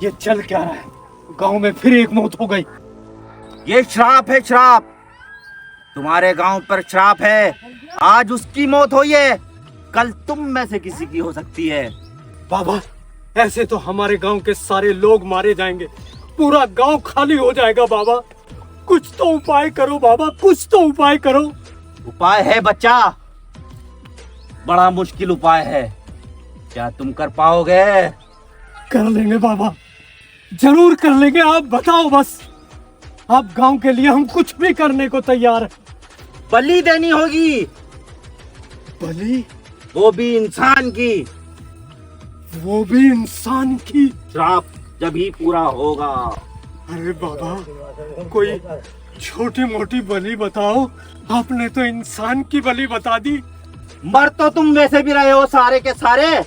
ये चल क्या रहा है? गांव में फिर एक मौत हो गई। ये श्राप है, श्राप। तुम्हारे गांव पर श्राप है। आज उसकी मौत हुई है, कल तुम में से किसी की हो सकती है। बाबा, ऐसे तो हमारे गांव के सारे लोग मारे जाएंगे, पूरा गांव खाली हो जाएगा। बाबा, कुछ तो उपाय करो बाबा, कुछ तो उपाय करो। उपाय है बच्चा, बड़ा मुश्किल उपाय है। क्या तुम कर पाओगे? कर लेंगे बाबा, जरूर कर लेंगे। आप बताओ बस, आप गांव के लिए हम कुछ भी करने को तैयार है। बलि देनी होगी, बलि? वो भी इंसान की। वो भी इंसान की? श्राप जब ही पूरा होगा। अरे बाबा, कोई छोटी मोटी बलि बताओ। आपने तो इंसान की बलि बता दी। मर तो तुम वैसे भी रहे हो, सारे के सारे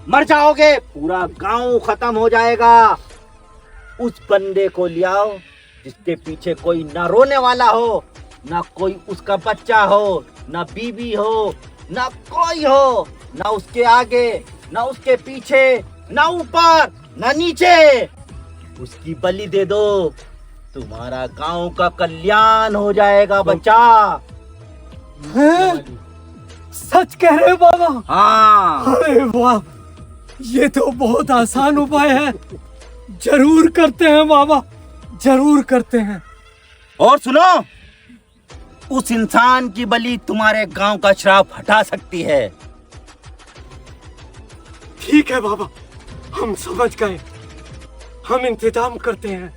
मर जाओगे, पूरा गांव खत्म हो जाएगा। उस बंदे को ले आओ जिसके पीछे कोई ना रोने वाला हो, ना कोई उसका बच्चा हो, ना बीवी हो, ना कोई हो, ना उसके आगे, ना उसके पीछे, ना ऊपर, ना नीचे। उसकी बलि दे दो, तुम्हारा गांव का कल्याण हो जाएगा बच्चा। हैं? सच कह रहे हो बाबा? हाँ। अरे वाह, ये तो बहुत आसान उपाय है। जरूर करते हैं बाबा, जरूर करते हैं। और सुनो, उस इंसान की बलि तुम्हारे गांव का श्राप हटा सकती है। ठीक है बाबा, हम समझ गए, हम इंतजाम करते हैं।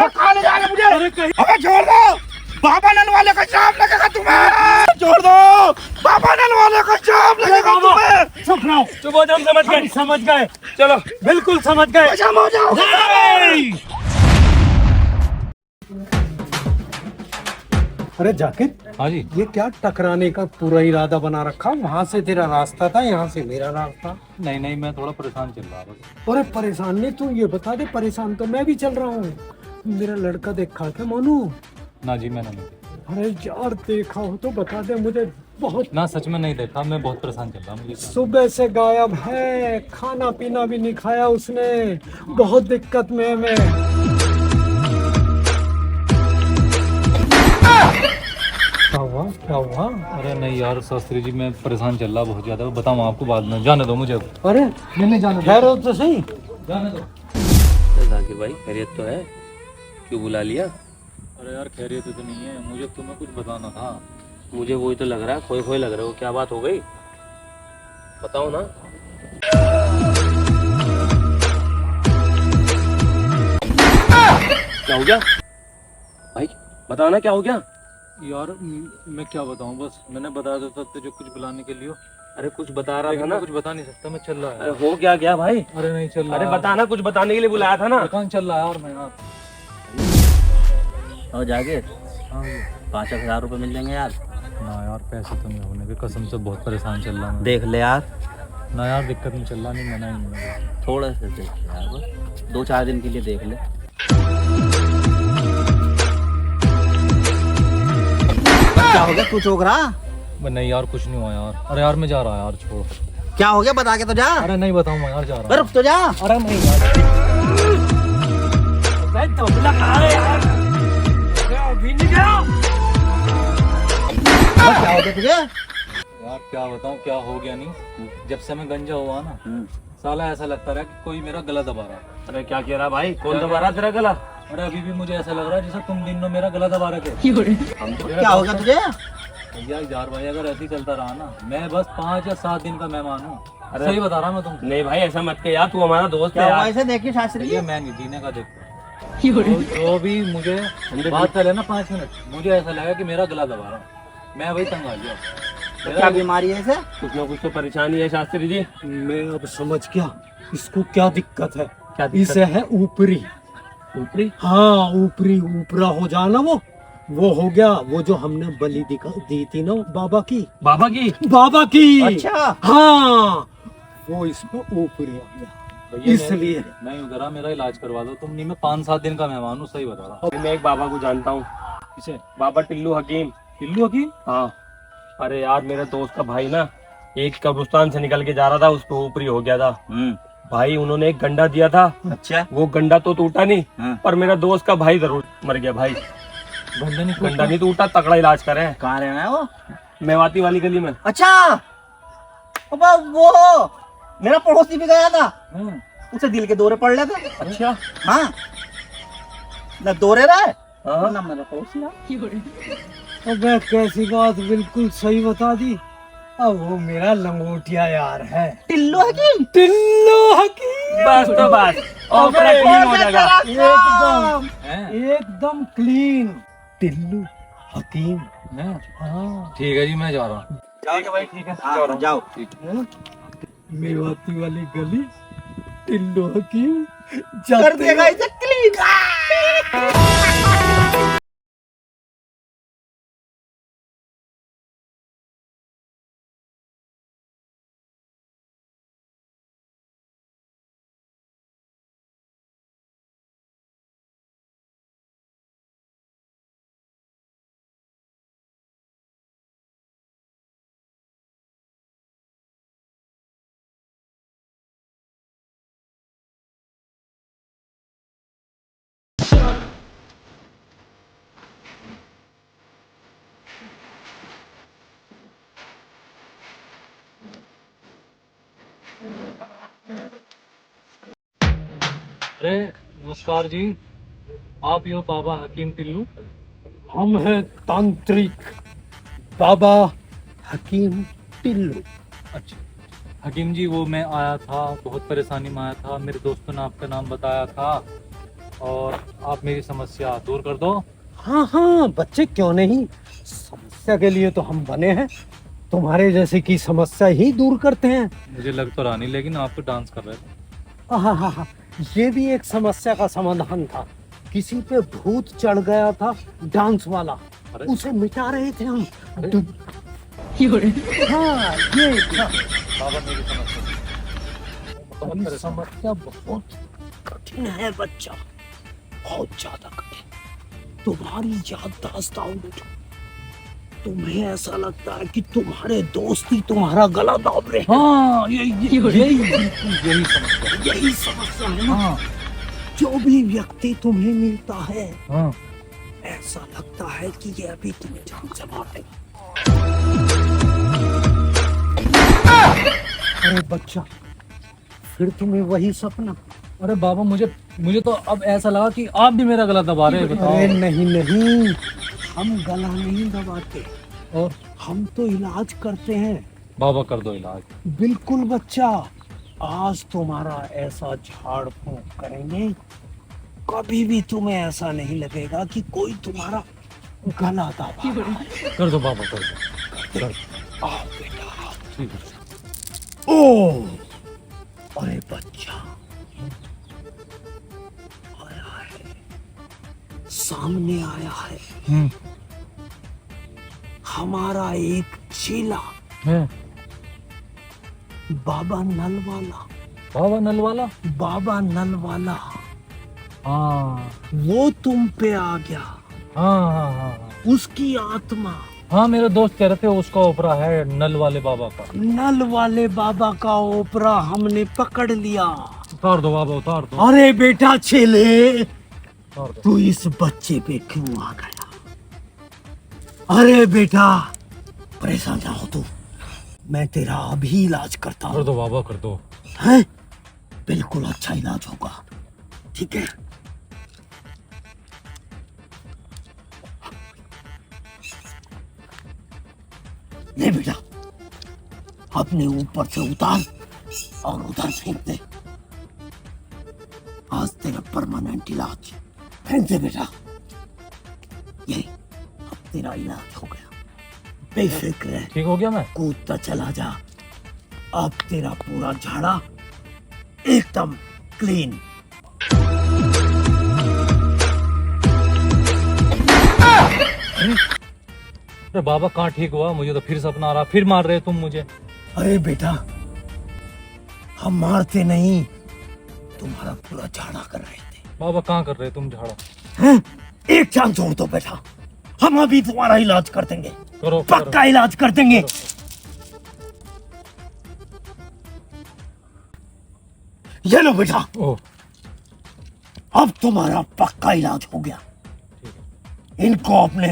कहाँ ले जा रहे मुझे? अबे छोड़ दो, बाबा नल वाले का श्राप लगेगा तुम्हें। छोड़ दो, बाबा नल वाले का श्राप लगेगा तुम्हें। चुप रहो, चुप हो जाओ। हम समझ गए, समझ गए। चलो, बिल्कुल समझ गए। हो जाओ। अरे जाकिर, हाँ जी। ये क्या टकराने का पूरा इरादा बना रखा? वहाँ से तेरा रास्ता था, यहाँ से मेरा रास्ता। नहीं नहीं, मैं थोड़ा परेशान चल रहा था। अरे परेशान नहीं, तू ये बता दे, परेशान तो मैं भी चल रहा हूँ। मेरा लड़का देखा क्या मोनू? ना जी, मैंने नहीं। अरे यार, देखा हो तो बता दे मुझे। बहुत ना, सच में नहीं देखा, मैं बहुत परेशान चल रहा हूँ। मुझे सुबह से गायब है, खाना पीना भी नहीं खाया उसने। बहुत दिक्कत में है मैं। क्या हुआ, क्या हुआ? अरे नहीं यार शास्त्री जी, मैं परेशान चल रहा बहुत ज्यादा। बताऊँ आपको बाद में, जाने दो मुझे। अरे नहीं जाना, ठहरो तो सही। जाने दो। जाकिर भाई, खैरियत तो है? क्यों बुला लिया? अरे यार, खैरियत तो नहीं है, मुझे तुम्हें कुछ बताना था। मुझे वही तो लग रहा है, खोए खोए लग रहे हो। क्या बात हो गई, बताओ ना। क्या हो गया भाई, बताओ ना, क्या हो गया? यार मैं क्या बताऊँ, बस मैंने बताया था जो कुछ बुलाने के लिए। अरे कुछ बता रहा था लेकिन ना। मैं कुछ बता नहीं सकता, मैं चल रहा है। अरे हो क्या गया भाई? अरे नहीं चल रहा। अरे बताना, कुछ बताने के लिए बुलाया था ना। दुकान चल रहा है यार मैं यार। और जाके हाँ जी। 5,000 रुपए मिल जाएंगे यार। ना यार, पैसे तो नहीं होने के, कसम से बहुत परेशान चल रहा हूँ। देख ले यार। ना यार, दिक्कत में चल रहा, नहीं मना ही नहीं है। थोड़ा सा देख यार, बस 2-4 दिन के लिए देख ले। क्या हो गया, तू चौंक रहा? नहीं यार, कुछ नहीं हुआ यार। अरे यार, मैं जा रहा यार, छोड़। क्या हो गया, बता के तो जा। अरे नहीं बताऊंगा यार, जा रहा हूँ। रुक तो जा। अरे नहीं यार। क्या हो गया तुझे? यार क्या बताऊँ, क्या हो गया नहीं। जब से मैं गंजा हुआ ना, साला ऐसा लगता रहा कि कोई मेरा गला दबा रहा। अरे क्या कह रहा भाई, कौन दबा रहा तेरा गला? अरे अभी भी मुझे ऐसा लग रहा है जैसे तुम दिन में मेरा गला दबा रखे। क्या हो गया तुझे? भैया यार भाई, अगर ऐसे ही चलता रहा ना, मैं बस 5 या 7 दिन का मेहमान हूँ। सही बता रहा मैं तुमको। नहीं भाई, ऐसा मत कह यार, तू हमारा दोस्त है क्या हुआ यार। इसे? देखिए शास्त्री जी, भैया मैं नहीं जीने का देखता। तो भी मुझे बात चले ना 5 मिनट, मुझे ऐसा लगा कि मेरा गला दबा रहा। मैं वही तंग आ गया। क्या बीमारी है इसे? कुछ ना कुछ तो परेशानी है शास्त्री जी। मैं अब समझ गया इसको क्या दिक्कत है। क्या दिक्कत? इसे है ऊपरी। ऊपरी? हाँ, ऊपरी ऊपरा हो जाना वो। वो हो गया, वो जो हमने बलि दी थी ना बाबा की, बाबा की अच्छा हाँ वो इसमें ऊपरी आ गया, भैया इसलिए। मैं उधर आ, मेरा इलाज करवा दो तुम। नहीं मैं 5-7 दिन का मेहमान हूँ, सही बता रहा। मैं एक बाबा को जानता हूँ। किसे? बाबा टिल्लू हकीम। टिल्लू हकीम? हाँ। अरे यार मेरे दोस्त का भाई ना एक कब्रिस्तान से निकल के जा रहा था, उसको ऊपरी हो गया था भाई। उन्होंने एक गंडा दिया था। अच्छा वो गंडा तो टूटा नहीं, हाँ। पर मेरा दोस्त का भाई जरूर मर गया भाई। गंडा नहीं टूटा, तगड़ा इलाज करे। कहाँ रहना है वो? मेवाती वाली गली में। अच्छा अबा वो मेरा पड़ोसी भी गया था, हाँ। उसे दिल के दौरे पड़ रहे थे। अच्छा। हाँ ना दौरे रहे हाँ। ना मेरा पड़ोसी रहा। अबे कैसी बात बिल्कुल सही बता दी। अब वो मेरा लंगोटिया यार है, टिल्लू हकीम। टिल्लू हकीम। बस तो बस ऑपरेशन हो जाएगा। एकदम हैं? एकदम क्लीन टिल्लू हकीम। हैं? हाँ ठीक है जी, मैं जा रहा हूँ। ठीक है भाई, ठीक है हाँ, जाओ। मेवाती वाली गली टिल्लू हकीम कर जाते देगा इसे क्लीन। अरे नमस्कार जी, आप यो बाबा हकीम टिल्लू? हम हैं तांत्रिक बाबा हकीम टिल्लू। अच्छा हकीम जी, वो मैं आया था, बहुत परेशानी में आया था, मेरे दोस्तों ने आपका नाम बताया था और आप मेरी समस्या दूर कर दो। हाँ हाँ बच्चे क्यों नहीं, समस्या के लिए तो हम बने हैं, तुम्हारे जैसे की समस्या ही दूर करते हैं। मुझे लग तो रहा नहीं, लेकिन आप तो डांस कर रहे थे। हाँ हाँ हाँ, ये भी एक समस्या का समाधान था। किसी पे भूत चढ़ गया था डांस वाला, अरे? उसे मिटा रहे थे हम। अरे? हाँ ये था। बाबा मेरी समस्या तुम्हारी समस्या बहुत कठिन है बच्चा, बहुत ज्यादा कठिन। तुम्हारी याददाश्त आउट, तुम्हें ऐसा लगता है कि तुम्हारे दोस्त ही तुम्हारा गला दाब रहे हैं। हाँ यही समस्या। यही समस्या है ना। हाँ जो भी व्यक्ति तुम्हें मिलता है हाँ। ऐसा लगता है कि ये अभी तुम्हें जान से मार देगा। अरे बच्चा, फिर तुम्हें वही सपना। अरे बाबा मुझे तो अब ऐसा लगा कि आप भी मेरा गला दबा रहे हैं। बताओ। अरे नहीं नहीं, हम गला नहीं दबाते और हम तो इलाज करते हैं। बाबा कर दो इलाज। बिल्कुल बच्चा, आज तुम्हारा ऐसा झाड़ फूंक करेंगे, कभी भी तुम्हें ऐसा नहीं लगेगा कि कोई तुम्हारा गला दबा रहा है। कर दो बाबा, कर दो, कर दो। आओ बेटा आओ। ठीक है। ओ अरे बच्चा, आया है, सामने आया है हमारा एक चेला है। बाबा नल वाला। बाबा नल वाला? बाबा नल वाला हाँ वो तुम पे आ गया। हाँ हाँ हाँ उसकी आत्मा हाँ, मेरे दोस्त कह रहे थे उसका ओपरा है नल वाले बाबा का। नल वाले बाबा का ओपरा हमने पकड़ लिया। उतार दो बाबा, उतार दो। अरे बेटा चेले, उतार दो। तू इस बच्चे पे क्यों आ गया? अरे बेटा परेशान ना हो तू, मैं तेरा अभी इलाज करता कर हूँ। दो बाबा, कर दो। है बिल्कुल अच्छा इलाज होगा, ठीक है? ले बेटा, अपने ऊपर से उतार और उधर फेंक दे। आज तेरा परमानेंट इलाज। फेंक दे बेटा, ये अब तेरा इलाज हो गया, बेफिक्र है, ठीक हो गया मैं? कूदता चला जा। अब तेरा पूरा झाड़ा एकदम क्लीन। अरे बाबा कहाँ ठीक हुआ, मुझे तो फिर सपना आ रहा, फिर मार रहे तुम मुझे। अरे बेटा, हम मारते नहीं, तुम्हारा पूरा झाड़ा कर रहे थे। बाबा कहाँ कर रहे तुम झाड़ा? हैं? एक चांस छोड़ दो बेटा, हम अभी तुम्हारा इलाज कर देंगे, करो पक्का इलाज कर देंगे। ये लो बेटा, ओह अब तुम्हारा पक्का इलाज हो गया। इनको अपने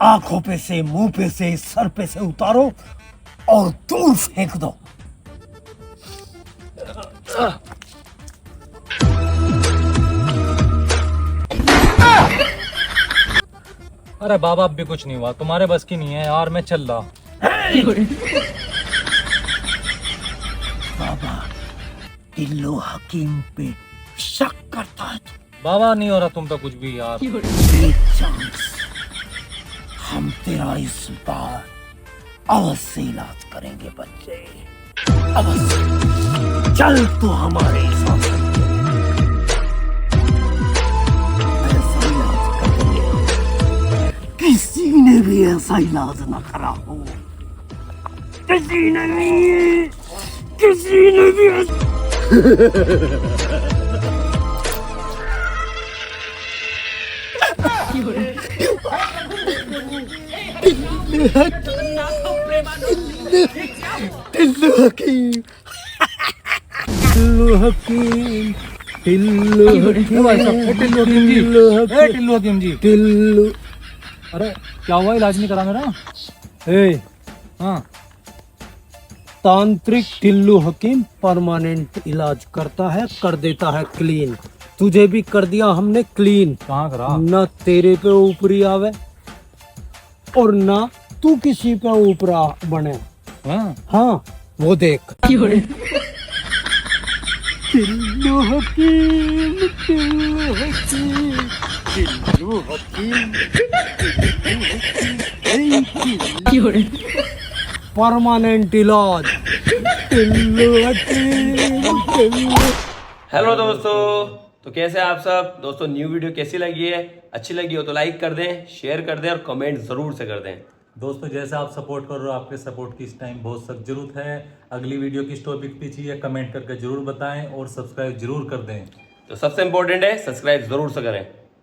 आंखों पे से, मुंह पे से, सर पे से उतारो और दूर फेंक दो। अरे बाबा अब भी कुछ नहीं हुआ, तुम्हारे बस की नहीं है यार, मैं चल रहा। बाबा टिल्लू हकीम पे शक करता है तू। बाबा नहीं हो रहा तुम तो कुछ भी यार। एक चांस, हम तेरा इस बार अवश्य इलाज करेंगे बच्चे, अवश्य। चल तू हमारे साथ, ऐसा इलाज करेंगे किसी ने भी ऐसा इलाज ना करा हो, किसी ने भी, किसी ने भी। टिल्लू हकीम, टिल्लू हकीम, टिल्लू हकीम, टिल्लू हकीम जी, टिल्लू। अरे क्या हुआ, इलाज नहीं करा मेरा? हाँ तांत्रिक टिल्लू हकीम परमानेंट इलाज करता है, कर देता है क्लीन। तुझे भी कर दिया हमने क्लीन। कहाँ करा? न तेरे पे ऊपरी आवे और ना तू किसी पे ऊपरा बने। हाँ हाँ वो देख। टिल्लू हकीम, टिल्लू हकीम, टिल्लू हकीम, परमानेंट इलाज, टिल्लू हकीम, टिल्लू। हेलो दोस्तों, तो कैसे हैं आप सब दोस्तों? न्यू वीडियो कैसी लगी है? अच्छी लगी हो तो लाइक कर दें, शेयर कर दें और कमेंट जरूर से कर दें। दोस्तों जैसे आप सपोर्ट कर रहे हो, आपके सपोर्ट की इस टाइम बहुत सख्त जरूरत है। अगली वीडियो किस टॉपिक पे चाहिए कमेंट करके जरूर बताएं और सब्सक्राइब जरूर कर दें। तो सबसे इम्पोर्टेंट है सब्सक्राइब जरूर से करें।